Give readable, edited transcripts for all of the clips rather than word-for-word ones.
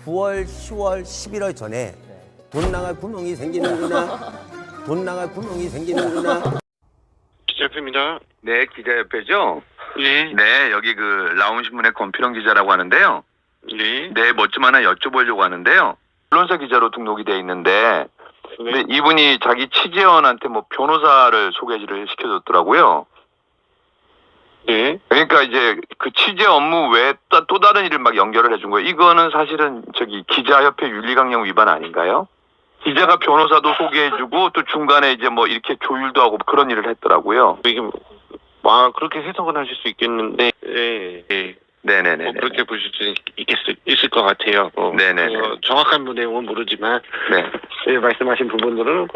9월, 10월, 11월 전에 돈 나갈 구멍이 생기는구나. 돈 나갈 구멍이 생기는구나. 기자협회입니다. 네, 기자협회죠? 네. 네, 여기 그 라온신문의 권필영 기자라고 하는데요. 네. 네, 뭐 좀 하나 여쭤보려고 하는데요. 언론사 기자로 등록이 돼 있는데, 근데 이분이 자기 취재원한테 뭐 변호사를 소개를 시켜줬더라고요. 네. 그러니까 이제 그 취재 업무 외에 또 다른 일을 막 연결을 해준 거예요. 이거는 사실은 저기 기자협회 윤리강령 위반 아닌가요? 기자가 변호사도 소개해주고 또 중간에 이제 뭐 이렇게 조율도 하고 그런 일을 했더라고요. 이게 그렇게 해석은 하실 수 있겠는데, 네. 네. 네네네. 그렇게 보실 수 있을 것 같아요. 네네네. 정확한 내용은 모르지만, 네. 네, 말씀하신 부분들은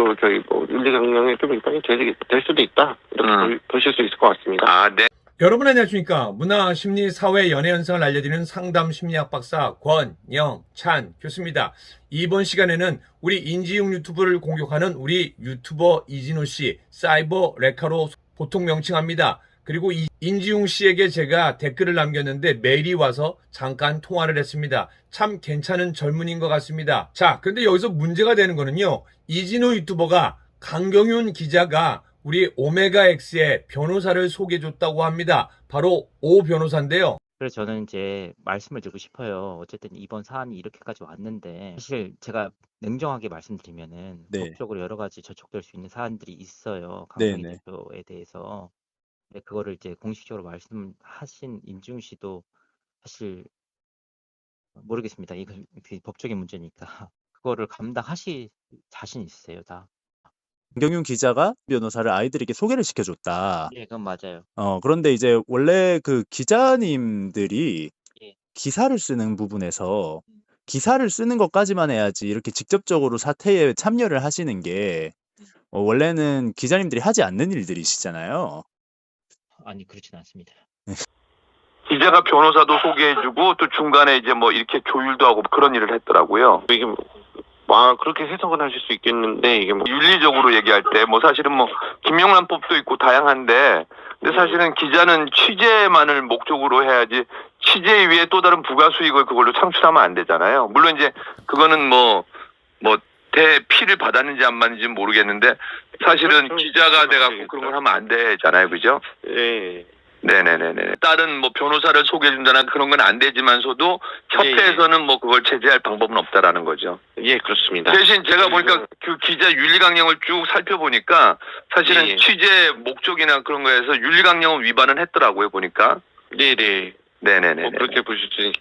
윤리강령에 좀 위반이 될 수도 있다. 이렇게 보실 수 있을 것 같습니다. 아, 네. 여러분 안녕하십니까. 문화, 심리, 사회, 연애 현상을 알려드리는 상담 심리학 박사 권영찬 교수입니다. 이번 시간에는 우리 인지용 유튜브를 공격하는 우리 유튜버 이진호 씨, 사이버 레카로 보통 명칭합니다. 그리고 인지용 씨에게 제가 댓글을 남겼는데 메일이 와서 잠깐 통화를 했습니다. 참 괜찮은 젊은이인 것 같습니다. 자, 근데 여기서 문제가 되는 거는요. 이진호 유튜버가 강경윤 기자가 우리 오메가X의 변호사를 소개해줬다고 합니다. 바로 오 변호사인데요. 그래서 저는 이제 말씀을 드리고 싶어요. 어쨌든 이번 사안이 이렇게까지 왔는데 사실 제가 냉정하게 말씀드리면은 법적으로 여러 가지 저촉될 수 있는 사안들이 있어요. 강경희 대표에 대해서. 근데 그거를 이제 공식적으로 말씀하신 임지웅 씨도 사실 모르겠습니다. 이건 법적인 문제니까 그거를 감당하실 자신 있으세요, 다? 강경윤 기자가 변호사를 아이들에게 소개를 시켜줬다. 예, 그건 맞아요. 그런데 이제 원래 그 기자님들이 예. 기사를 쓰는 부분에서 기사를 쓰는 것까지만 해야지 이렇게 직접적으로 사태에 참여를 하시는 게 원래는 기자님들이 하지 않는 일들이시잖아요. 아니, 그렇진 않습니다. 기자가 변호사도 소개해주고 또 중간에 이제 뭐 이렇게 조율도 하고 그런 일을 했더라고요. 이게 그렇게 해석은 하실 수 있겠는데, 이게 윤리적으로 얘기할 때 뭐 사실은 뭐 김영란법도 있고 다양한데, 근데 사실은 기자는 취재만을 목적으로 해야지 취재 위에 또 다른 부가 수익을 그걸로 창출하면 안 되잖아요. 물론 이제 그거는 뭐 대피를 받았는지 안 받는지는 모르겠는데 사실은 기자가 돼갖고 그런 걸 하면 안 되잖아요, 그죠? 네. 네네네네. 다른 뭐 변호사를 소개해준다나 그런 건 안 되지만서도 협회에서는 뭐 그걸 제재할 방법은 없다라는 거죠. 예, 그렇습니다. 대신 제가 보니까 그 기자 윤리강령을 쭉 살펴보니까 사실은 취재 목적이나 그런 거에서 윤리강령은 위반은 했더라고요, 보니까. 네네. 네네네. 그렇게 보실 수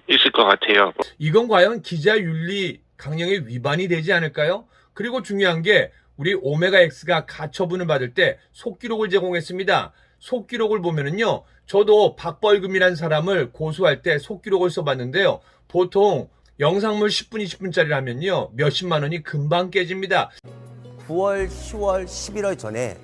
있을 것 같아요. 이건 과연 기자 윤리 강령의 위반이 되지 않을까요? 그리고 중요한 게 우리 오메가X가 가처분을 받을 때 속기록을 제공했습니다. 속기록을 보면은요, 저도 박벌금이라는 사람을 고소할 때 속기록을 써봤는데요. 보통 영상물 10분, 20분짜리라면요, 몇십만 원이 금방 깨집니다. 9월, 10월, 11월 전에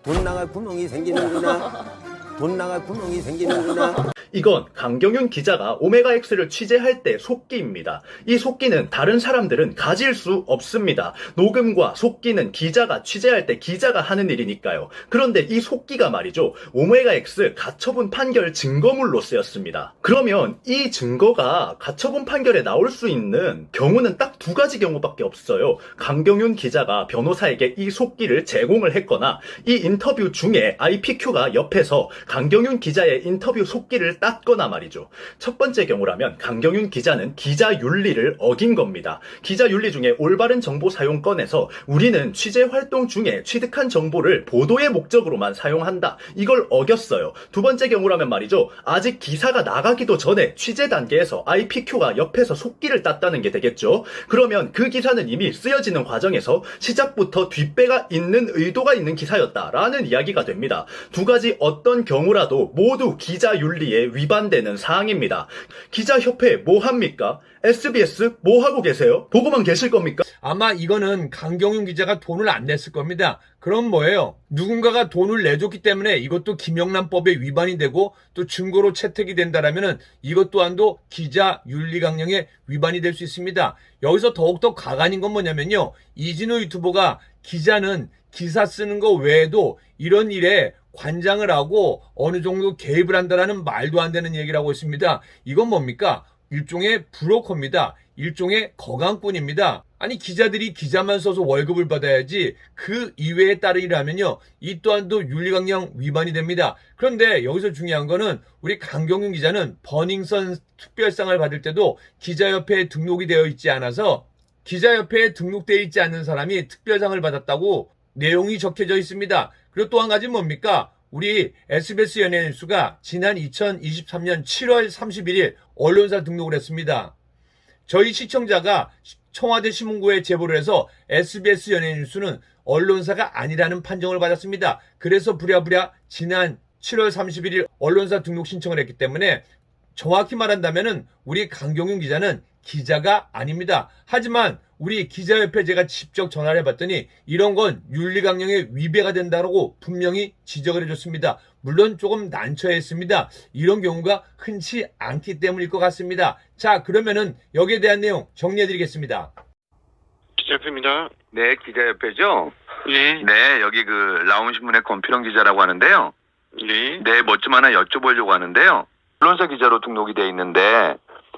돈 나갈 구멍이 생기는구나. 돈 나갈 구멍이 생기는구나. 이건 강경윤 기자가 오메가X를 취재할 때 속기입니다. 이 속기는 다른 사람들은 가질 수 없습니다. 녹음과 속기는 기자가 취재할 때 기자가 하는 일이니까요. 그런데 이 속기가 말이죠, 오메가X 가처분 판결 증거물로 쓰였습니다. 그러면 이 증거가 가처분 판결에 나올 수 있는 경우는 딱 두 가지 경우밖에 없어요. 강경윤 기자가 변호사에게 이 속기를 제공을 했거나 이 인터뷰 중에 IPQ가 옆에서 강경윤 기자의 인터뷰 속기를 땄거나 말이죠. 첫 번째 경우라면 강경윤 기자는 기자 윤리를 어긴 겁니다. 기자 윤리 중에 올바른 정보 사용권에서 우리는 취재 활동 중에 취득한 정보를 보도의 목적으로만 사용한다. 이걸 어겼어요. 두 번째 경우라면 말이죠. 아직 기사가 나가기도 전에 취재 단계에서 IPQ가 옆에서 속기를 땄다는 게 되겠죠. 그러면 그 기사는 이미 쓰여지는 과정에서 시작부터 뒷배가 있는 의도가 있는 기사였다라는 이야기가 됩니다. 두 가지 어떤 경우라도 모두 기자 윤리에 위반되는 사항입니다. 기자협회 뭐 합니까? SBS 뭐 하고 계세요? 보고만 계실 겁니까? 아마 이거는 강경윤 기자가 돈을 안 냈을 겁니다. 그럼 뭐예요? 누군가가 돈을 내줬기 때문에 이것도 김영란법에 위반이 되고 또 증거로 채택이 된다라면은 이것 또한도 기자 윤리강령에 위반이 될 수 있습니다. 여기서 더욱더 가관인 건 뭐냐면요. 이진호 유튜버가 기자는 기사 쓰는 거 외에도 이런 일에 관장을 하고 어느 정도 개입을 한다라는 말도 안 되는 얘기를 하고 있습니다. 이건 뭡니까? 일종의 브로커입니다. 일종의 거강꾼입니다. 아니 기자들이 기자만 써서 월급을 받아야지 그 이외에 다른 일하면요 이 또한도 윤리강령 위반이 됩니다. 그런데 여기서 중요한 거는 우리 강경윤 기자는 버닝썬 특별상을 받을 때도 기자협회에 등록이 되어 있지 않아서 기자협회에 등록되어 있지 않는 사람이 특별상을 받았다고 내용이 적혀져 있습니다. 그리고 또 한 가지 뭡니까? 우리 SBS 연예뉴스가 지난 2023년 7월 31일 언론사 등록을 했습니다. 저희 시청자가 청와대 신문고에 제보를 해서 SBS 연예뉴스는 언론사가 아니라는 판정을 받았습니다. 그래서 부랴부랴 지난 7월 31일 언론사 등록 신청을 했기 때문에 정확히 말한다면은 우리 강경윤 기자는 기자가 아닙니다. 하지만 우리 기자협회 제가 직접 전화를 해봤더니 이런 건 윤리강령에 위배가 된다고 분명히 지적을 해줬습니다. 물론 조금 난처했습니다. 이런 경우가 흔치 않기 때문일 것 같습니다. 자, 그러면은 여기에 대한 내용 정리해드리겠습니다. 기자협회입니다. 네, 기자협회죠? 예. 네, 여기 그 라온신문의 권필영 기자라고 하는데요. 예. 네, 뭐 좀 하나 여쭤보려고 하는데요. 언론사 기자로 등록이 돼 있는데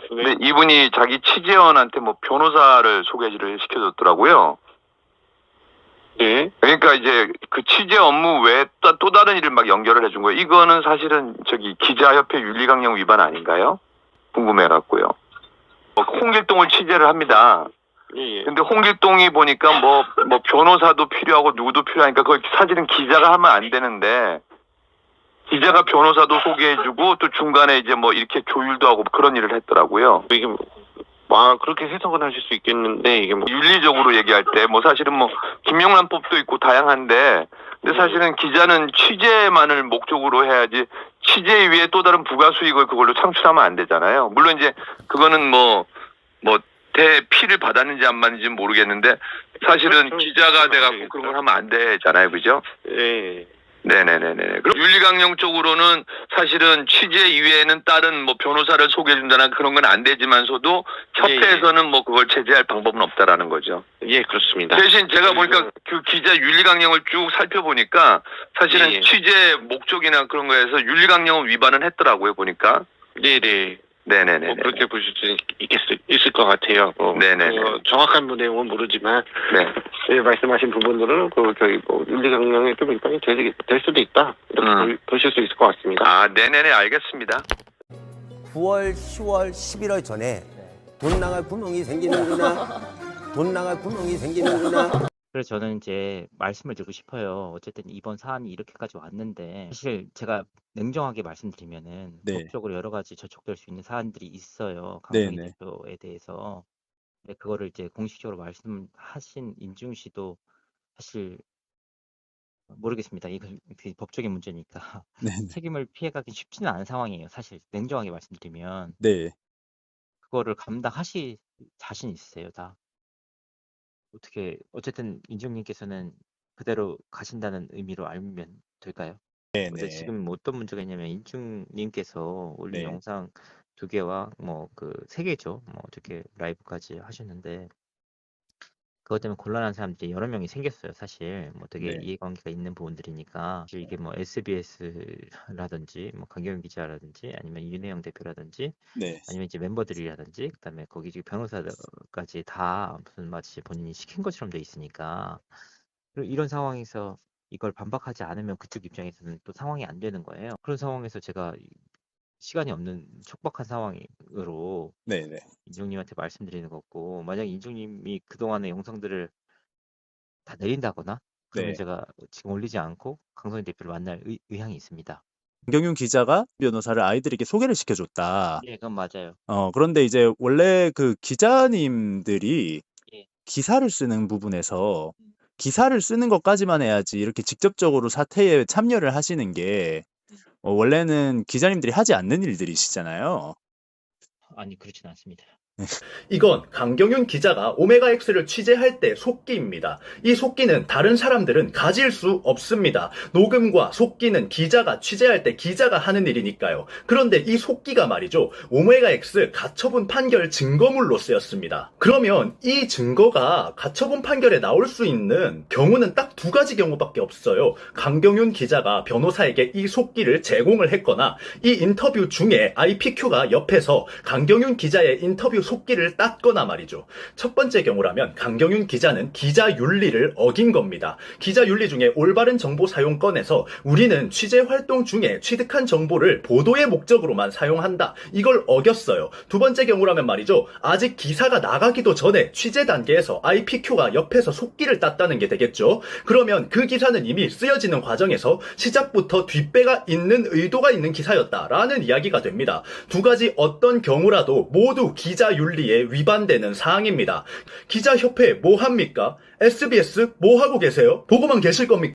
근데 이분이 자기 취재원한테 뭐 변호사를 소개를 시켜줬더라고요. 네. 그러니까 이제 그 취재 업무 외에 또 다른 일을 막 연결을 해준 거예요. 이거는 사실은 저기 기자협회 윤리강령 위반 아닌가요? 궁금해갖고요. 홍길동을 취재를 합니다. 예. 근데 홍길동이 보니까 뭐 변호사도 필요하고 누구도 필요하니까 그걸 사실은 기자가 하면 안 되는데 기자가 변호사도 소개해주고 또 중간에 이제 뭐 이렇게 조율도 하고 그런 일을 했더라고요. 이게 그렇게 해석은 하실 수 있겠는데 이게 윤리적으로 얘기할 때 뭐 사실은 뭐 김영란법도 있고 다양한데 근데 사실은 기자는 취재만을 목적으로 해야지 취재 위에 또 다른 부가 수익을 그걸로 창출하면 안 되잖아요. 물론 이제 그거는 뭐 대피를 받았는지 안 받는지는 모르겠는데 사실은 그렇죠. 기자가 돼갖고 그런 걸 하면 안 되잖아요, 그죠? 예. 네네네네. 그럼 윤리강령 쪽으로는 사실은 취재 이외에는 다른 뭐 변호사를 소개해준다나 그런 건 안 되지만서도 협회에서는 뭐 그걸 제재할 방법은 없다라는 거죠. 예, 그렇습니다. 대신 제가 보니까 그 기자 윤리강령을 쭉 살펴보니까 사실은 예. 취재 목적이나 그런 거에서 윤리강령을 위반은 했더라고요, 보니까. 네네. 네네네. 그렇게 보실 수 있을 것 같아요. 네네네. 정확한 내용은 모르지만, 네. 예, 말씀하신 부분들은 윤리강령에 좀 위반이 될 수도 있다. 이렇게 보실 수 있을 것 같습니다. 아, 네네네, 알겠습니다. 9월, 10월, 11월 전에 돈 나갈 구멍이 생기는구나. 돈 나갈 구멍이 생기는구나. 그래서 저는 이제 말씀을 드리고 싶어요. 어쨌든 이번 사안이 이렇게까지 왔는데 사실 제가 냉정하게 말씀드리면은 네. 법적으로 여러 가지 저촉될 수 있는 사안들이 있어요. 강성희 네네. 대표에 대해서. 근데 그거를 이제 공식적으로 말씀하신 인중 씨도 사실 모르겠습니다. 이건 법적인 문제니까 네네. 책임을 피해가기 쉽지는 않은 상황이에요. 사실 냉정하게 말씀드리면 네. 그거를 감당하실 자신 있으세요, 다? 어쨌든 인중님께서는 그대로 가신다는 의미로 알면 될까요? 근데 네네. 지금 어떤 문제가 있냐면 인중님께서 올린 네. 영상 2개와 뭐 그 3개죠. 뭐 어떻게 라이브까지 하셨는데 그것 때문에 곤란한 사람들이 여러 명이 생겼어요. 사실 뭐 되게 네. 이해관계가 있는 부분들이니까 사실 이게 뭐 SBS라든지 뭐 강경윤 기자라든지 아니면 윤혜영 대표라든지 네. 아니면 이제 멤버들이라든지 그다음에 거기 지금 변호사까지 다 무슨 마치 본인이 시킨 것처럼 돼 있으니까 그리고 이런 상황에서 이걸 반박하지 않으면 그쪽 입장에서는 또 상황이 안 되는 거예요. 그런 상황에서 제가 시간이 없는 촉박한 상황으로 네네. 인중님한테 말씀드리는 거고 만약 인중님이 그동안의 영상들을 다 내린다거나 그러면 네. 제가 지금 올리지 않고 강성희 대표를 만날 의향이 있습니다. 강경윤 기자가 변호사를 아이들에게 소개를 시켜줬다. 예, 그건 맞아요. 그런데 이제 원래 그 기자님들이 예. 기사를 쓰는 부분에서 기사를 쓰는 것까지만 해야지 이렇게 직접적으로 사태에 참여를 하시는 게 원래는 기자님들이 하지 않는 일들이시잖아요. 아니 그렇진 않습니다. 이건 강경윤 기자가 오메가X를 취재할 때 속기입니다. 이 속기는 다른 사람들은 가질 수 없습니다. 녹음과 속기는 기자가 취재할 때 기자가 하는 일이니까요. 그런데 이 속기가 말이죠. 오메가X 가처분 판결 증거물로 쓰였습니다. 그러면 이 증거가 가처분 판결에 나올 수 있는 경우는 딱 두 가지 경우밖에 없어요. 강경윤 기자가 변호사에게 이 속기를 제공을 했거나 이 인터뷰 중에 IPQ가 옆에서 강경윤 기자의 인터뷰 속기를 땄거나 말이죠. 첫 번째 경우라면 강경윤 기자는 기자 윤리를 어긴 겁니다. 기자 윤리 중에 올바른 정보 사용권에서 우리는 취재 활동 중에 취득한 정보를 보도의 목적으로만 사용한다. 이걸 어겼어요. 두 번째 경우라면 말이죠. 아직 기사가 나가기도 전에 취재 단계에서 IPQ가 옆에서 속기를 땄다는 게 되겠죠. 그러면 그 기사는 이미 쓰여지는 과정에서 시작부터 뒷배가 있는 의도가 있는 기사였다라는 이야기가 됩니다. 두 가지 어떤 경우라도 모두 기자 윤리에 위반되는 사항입니다. 기자협회 뭐 합니까? SBS 뭐 하고 계세요? 보고만 계실 겁니까?